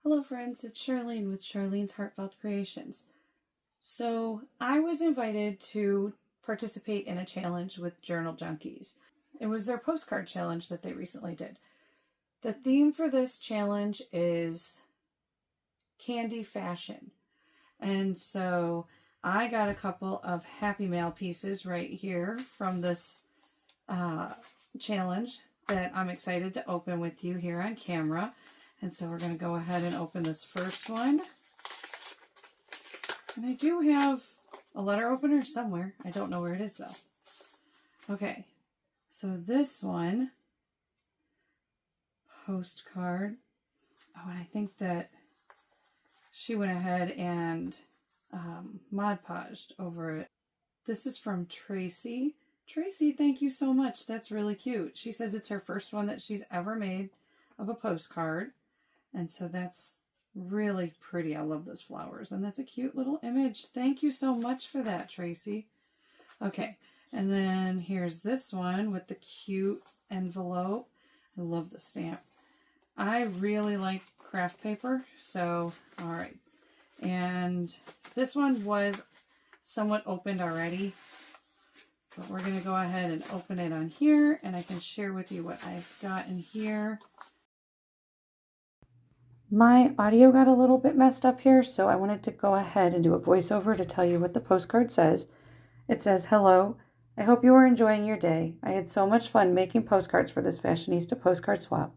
Hello friends, it's Charlene with Charlene's Heartfelt Creations. So I was invited to participate in a challenge with Journal Junkies. It was their postcard challenge that they recently did. The theme for this challenge is candy fashion. And so I got a couple of Happy Mail pieces right here from this challenge that I'm excited to open with you here on camera. And so we're going to go ahead and open this first one. And I do have a letter opener somewhere. I don't know where it is though. Okay, so this one, postcard. Oh, and I think that she went ahead and Mod Podged over it. This is from Tracy. Tracy, thank you so much. That's really cute. She says it's her first one that she's ever made of a postcard. And so that's really pretty. I love those flowers. And that's a cute little image. Thank you so much for that, Tracy. Okay. And then here's this one with the cute envelope. I love the stamp. I really like craft paper. So, all right. And this one was somewhat opened already. But we're going to go ahead and open it on here. And I can share with you what I've got in here. My audio got a little bit messed up here, so I wanted to go ahead and do a voiceover to tell you what the postcard says. It says, "Hello, I hope you are enjoying your day. I had so much fun making postcards for this Fashionista postcard swap.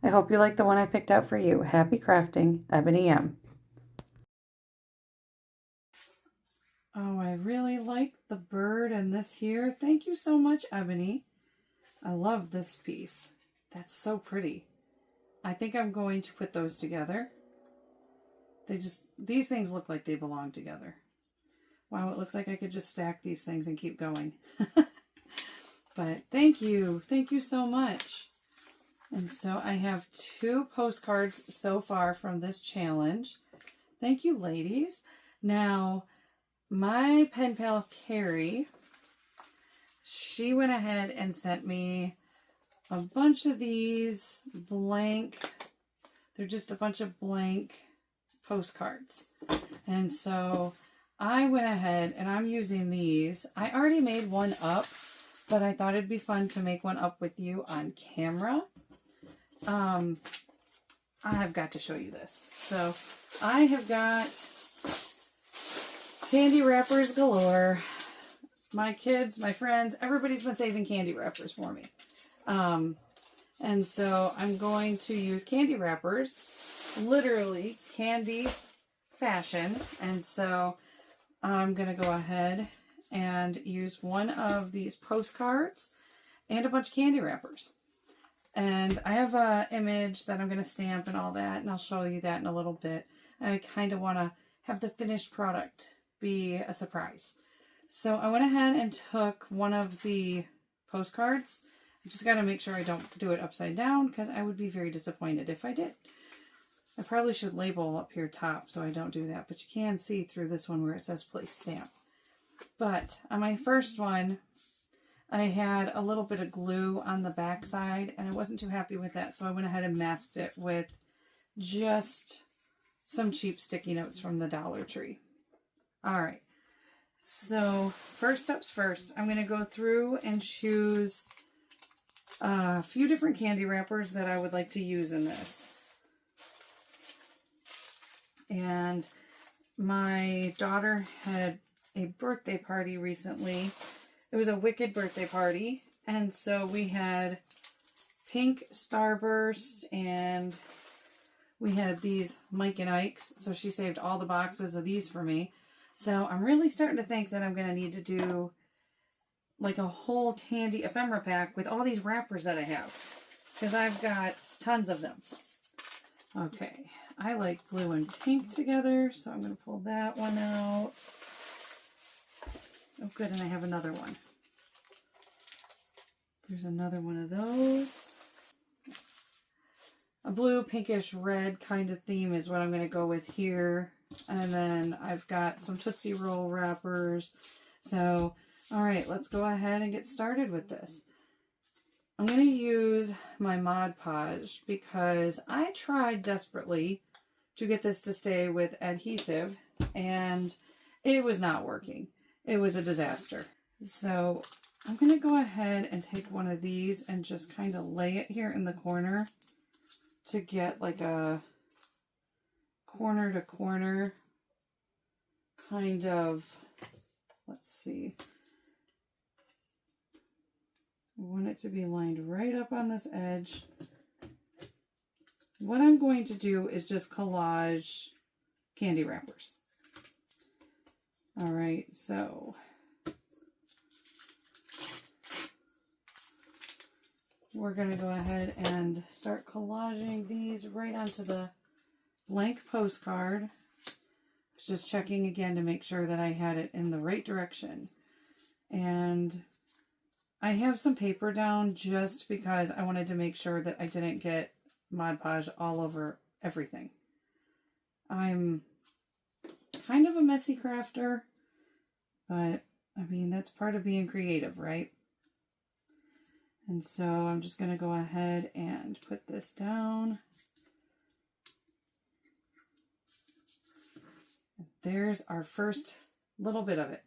I hope you like the one I picked out for you. Happy crafting, Ebony M." Oh, I really like the bird and this here. Thank you so much, Ebony. I love this piece. That's so pretty. I think I'm going to put those together. These things look like they belong together. Wow, it looks like I could just stack these things and keep going. But thank you so much. And so I have 2 postcards so far from this challenge. Thank you, ladies. Now, my pen pal Carrie, she went ahead and sent me a bunch of these blank, they're just a bunch of blank postcards. And so I went ahead and I'm using these. I already made one up, but I thought it'd be fun to make one up with you on camera. I've got to show you this. So I have got candy wrappers galore. My kids, my friends, everybody's been saving candy wrappers for me. And so I'm going to use candy wrappers, literally candy fashion. And so I'm going to go ahead and use one of these postcards and a bunch of candy wrappers. And I have an image that I'm going to stamp and all that, and I'll show you that in a little bit. I kind of want to have the finished product be a surprise. So I went ahead and took one of the postcards. I just got to make sure I don't do it upside down because I would be very disappointed if I did. I probably should label up here top so I don't do that, but you can see through this one where it says place stamp. But on my first one, I had a little bit of glue on the back side and I wasn't too happy with that, so I went ahead and masked it with just some cheap sticky notes from the Dollar Tree. All right, so first steps first, I'm going to go through and choose a few different candy wrappers that I would like to use in this. And my daughter had a birthday party recently. It was a wicked birthday party. And so we had pink Starburst and we had these Mike and Ike's. So she saved all the boxes of these for me. So I'm really starting to think that I'm going to need to do like a whole candy ephemera pack with all these wrappers that I have, because I've got tons of them. Okay, I like blue and pink together, so I'm going to pull that one out. Oh good, and I have another one. There's another one of those. A blue, pinkish, red kind of theme is what I'm going to go with here. And then I've got some Tootsie Roll wrappers. So all right, let's go ahead and get started with this. I'm going to use my Mod Podge because I tried desperately to get this to stay with adhesive, and it was not working. It was a disaster. So I'm going to go ahead and take one of these and just kind of lay it here in the corner to get like a corner to corner kind of, let's see. I want it to be lined right up on this edge. What I'm going to do is just collage candy wrappers. All right, so we're going to go ahead and start collaging these right onto the blank postcard. Just checking again to make sure that I had it in the right direction. And I have some paper down just because I wanted to make sure that I didn't get Mod Podge all over everything. I'm kind of a messy crafter, but I mean, that's part of being creative, right? And so I'm just going to go ahead and put this down. There's our first little bit of it.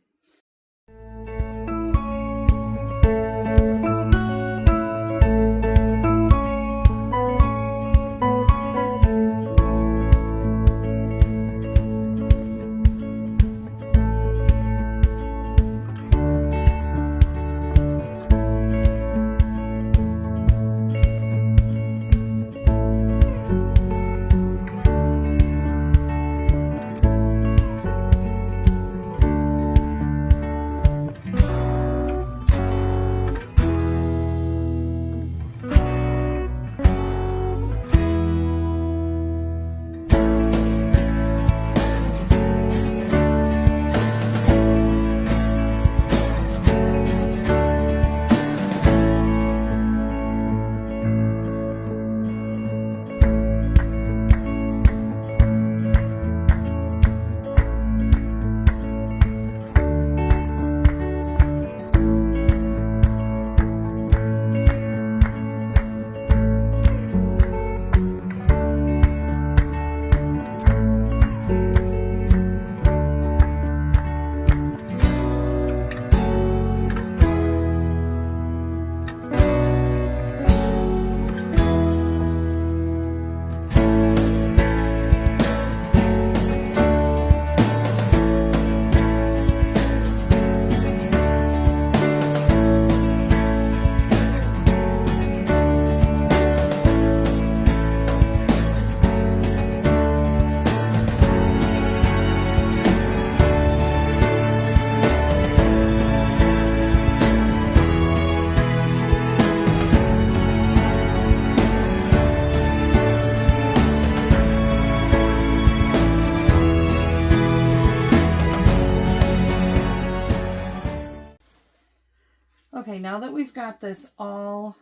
Okay, now that we've got this all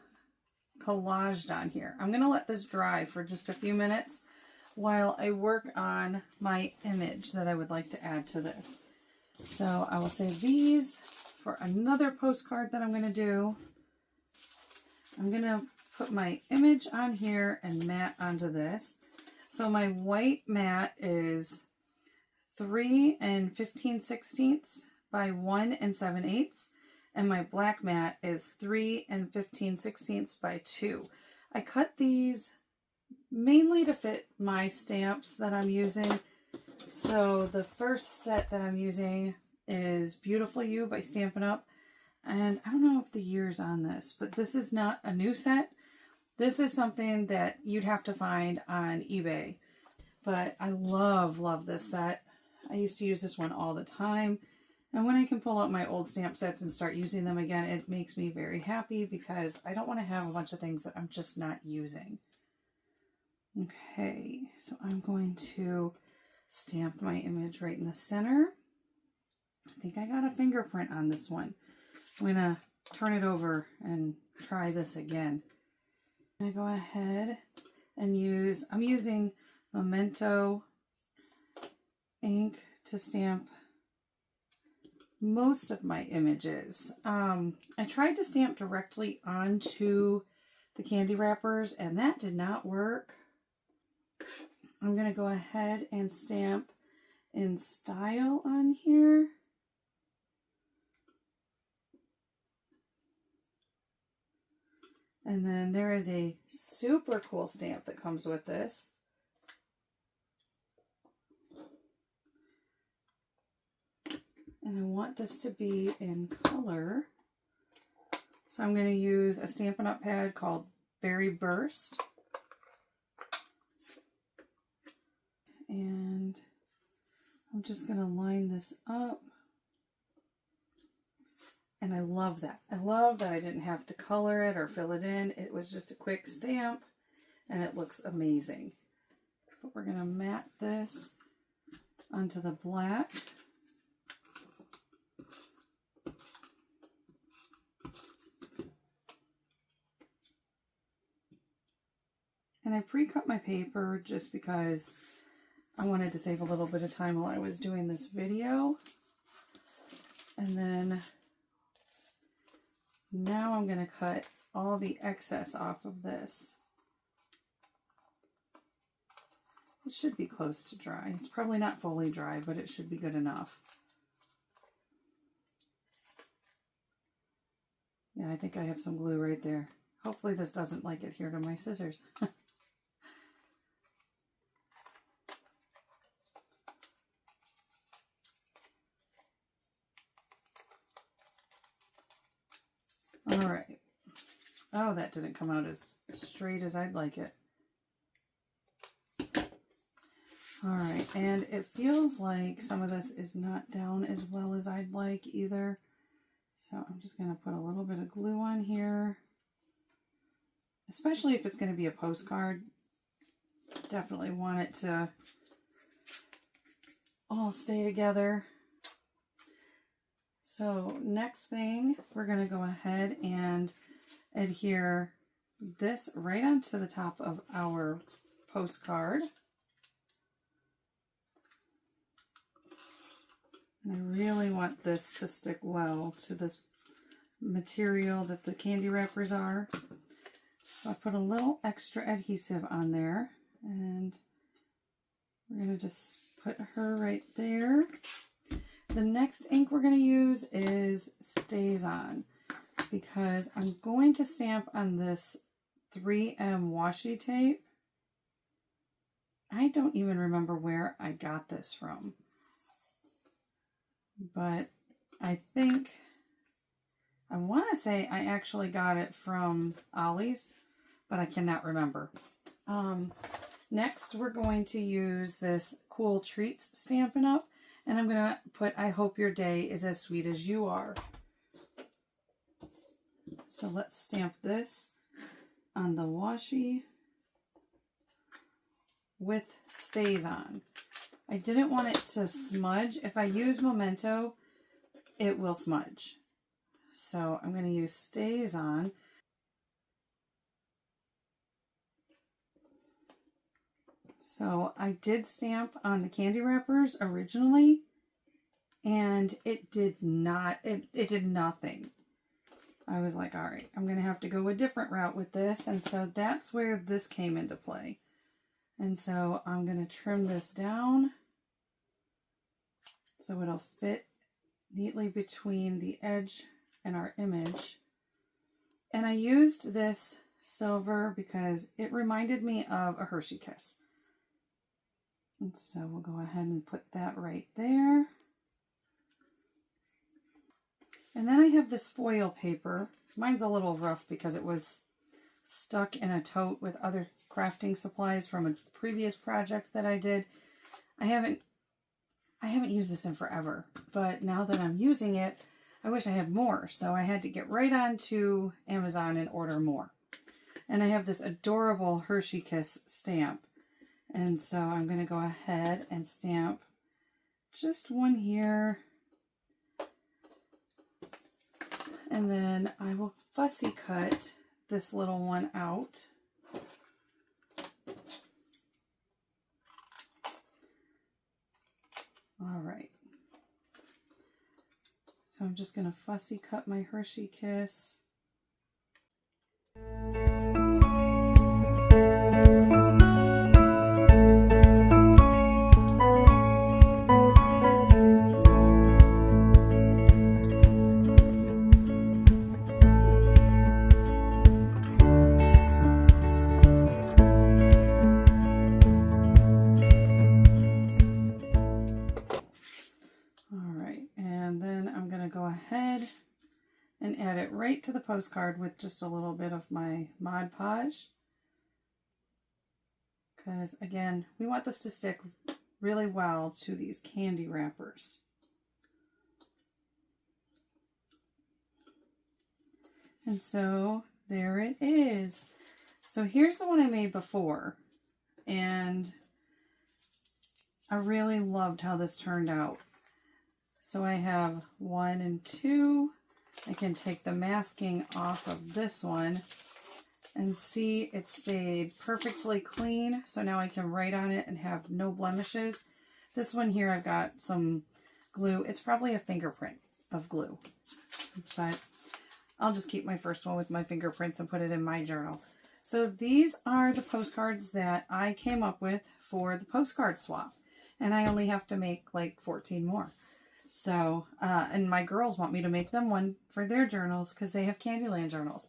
collaged on here, I'm going to let this dry for just a few minutes while I work on my image that I would like to add to this. So I will save these for another postcard that I'm going to do. I'm going to put my image on here and mat onto this. So my white mat is 3 15/16 by 1 7/8. And my black mat is 3 15/16 by 2. I cut these mainly to fit my stamps that I'm using. So the first set that I'm using is Beautiful You by Stampin' Up. And I don't know if the year's on this, but this is not a new set. This is something that you'd have to find on eBay. But I love this set. I used to use this one all the time. And when I can pull out my old stamp sets and start using them again, it makes me very happy because I don't want to have a bunch of things that I'm just not using. Okay, so I'm going to stamp my image right in the center. I think I got a fingerprint on this one. I'm going to turn it over and try this again. I'm going to go ahead and I'm using Memento ink to stamp most of my images. I tried to stamp directly onto the candy wrappers and that did not work. I'm going to go ahead and stamp in style on here. And then there is a super cool stamp that comes with this. And I want this to be in color. So I'm going to use a Stampin' Up! Pad called Berry Burst. And I'm just going to line this up. And I love that. I love that I didn't have to color it or fill it in. It was just a quick stamp and it looks amazing. But we're going to mat this onto the black. And I pre-cut my paper just because I wanted to save a little bit of time while I was doing this video. And then now I'm going to cut all the excess off of this. It should be close to dry. It's probably not fully dry, but it should be good enough. Yeah, I think I have some glue right there. Hopefully this doesn't like adhere to my scissors. All right. Oh, that didn't come out as straight as I'd like it. All right, and it feels like some of this is not down as well as I'd like either. So I'm just going to put a little bit of glue on here. Especially if it's going to be a postcard. Definitely want it to all stay together. So next thing, we're going to go ahead and adhere this right onto the top of our postcard. And I really want this to stick well to this material that the candy wrappers are. So I put a little extra adhesive on there, and we're going to just put her right there. The next ink we're going to use is Stays On, because I'm going to stamp on this 3M washi tape. I don't even remember where I got this from, but I think, I want to say I actually got it from Ollie's, but I cannot remember. Next, we're going to use this Cool Treats Stampin' Up! And I'm going to put, I hope your day is as sweet as you are. So let's stamp this on the washi with Stays On. I didn't want it to smudge. If I use Memento, it will smudge. So I'm going to use Stays On. So I did stamp on the candy wrappers originally, and it did not, it did nothing. I was like, all right, I'm going to have to go a different route with this. And so that's where this came into play. And so I'm going to trim this down so it'll fit neatly between the edge and our image. And I used this silver because it reminded me of a Hershey Kiss. And so we'll go ahead and put that right there. And then I have this foil paper. Mine's a little rough because it was stuck in a tote with other crafting supplies from a previous project that I did. I haven't used this in forever, but now that I'm using it, I wish I had more. So I had to get right on to Amazon and order more. And I have this adorable Hershey Kiss stamp. And so I'm going to go ahead and stamp just one here. And then I will fussy cut this little one out. All right. So I'm just going to fussy cut my Hershey Kiss. and add it right to the postcard with just a little bit of my Mod Podge. Because again, we want this to stick really well to these candy wrappers. And so there it is. So here's the one I made before, and I really loved how this turned out. So I have 1 and 2. I can take the masking off of this one and see it stayed perfectly clean. So now I can write on it and have no blemishes. This one here, I've got some glue. It's probably a fingerprint of glue, but I'll just keep my first one with my fingerprints and put it in my journal. So these are the postcards that I came up with for the postcard swap. And I only have to make like 14 more. So, and my girls want me to make them one for their journals because they have Candyland journals.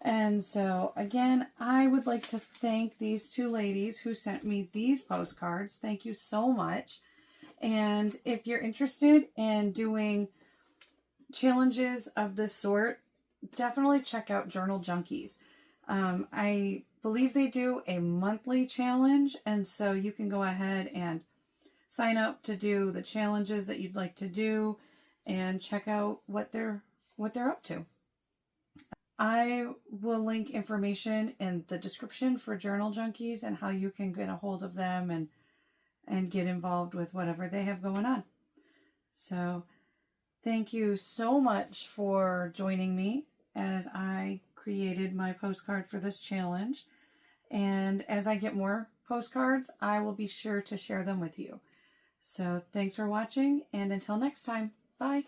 And so, again, I would like to thank these 2 ladies who sent me these postcards. Thank you so much. And if you're interested in doing challenges of this sort, definitely check out Journal Junkies. I believe they do a monthly challenge, and so you can go ahead and sign up to do the challenges that you'd like to do and check out what they're up to. I will link information in the description for Journal Junkies and how you can get a hold of them and get involved with whatever they have going on. So thank you so much for joining me as I created my postcard for this challenge. And as I get more postcards, I will be sure to share them with you. So thanks for watching, and until next time, bye.